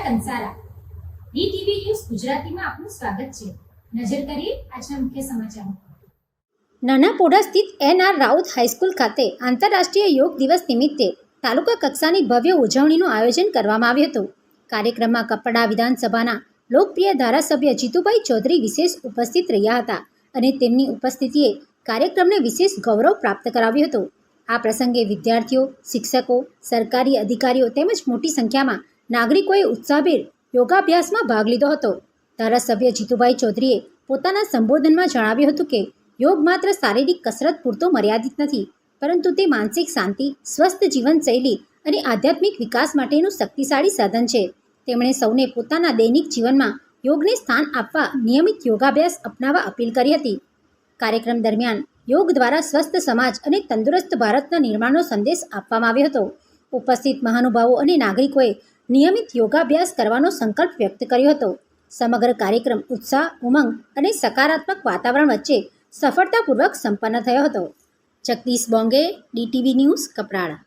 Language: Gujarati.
કંસારા ડીટીવી ન્યૂઝ ગુજરાતીમાં આપનું સ્વાગત છે। નજર કરીએ આજના મુખ્ય સમાચારો। નાનાપોડા સ્થિત એન.આર. રાઉત હાઈસ્કૂલ ખાતે આંતરરાષ્ટ્રીય યોગ દિવસ નિમિત્તે તાલુકા કક્ષાની ભવ્ય ઉજવણીનું આયોજન કરવામાં આવ્યું હતું। કાર્યક્રમમાં કપડા વિધાનસભાના લોકપ્રિય ધારાસભ્ય જીતુભાઈ ચૌધરી વિશેષ ઉપસ્થિત રહ્યા હતા અને તેમની ઉપસ્થિતિએ કાર્યક્રમને વિશેષ ગૌરવ પ્રાપ્ત કરાવ્યું હતું। આ પ્રસંગે વિદ્યાર્થીઓ, શિક્ષકો, સરકારી અધિકારીઓ તેમજ મોટી સંખ્યામાં નાગરિકોએ ઉત્સાહભેર યોગાભ્યાસમાં ભાગ લીધો હતો। ધારાસભ્ય જીતુભાઈ ચૌધરીએ પોતાના સંબોધનમાં જણાવ્યું હતું કે યોગ માત્ર શારીરિક કસરત પૂરતો મર્યાદિત નથી, પરંતુ તે માનસિક શાંતિ, સ્વસ્થ જીવનશૈલી અને આધ્યાત્મિક વિકાસ માટેનું શક્તિશાળી સાધન છે। તેમણે સૌને પોતાના દૈનિક જીવનમાં યોગને સ્થાન આપવા નિયમિત યોગાભ્યાસ અપનાવવા અપીલ કરી હતી। કાર્યક્રમ દરમિયાન યોગ દ્વારા સ્વસ્થ સમાજ અને તંદુરસ્ત ભારતના નિર્માણનો સંદેશ આપવામાં આવ્યો હતો। ઉપસ્થિત મહાનુભાવો અને નાગરિકોએ નિયમિત યોગાભ્યાસ કરવાનો સંકલ્પ વ્યક્ત કર્યો હતો। સમગ્ર કાર્યક્રમ ઉત્સાહ, ઉમંગ અને સકારાત્મક વાતાવરણ વચ્ચે સફળતાપૂર્વક સંપન્ન થયો હતો। Jagdish Bonge, DTV news, Kaprada.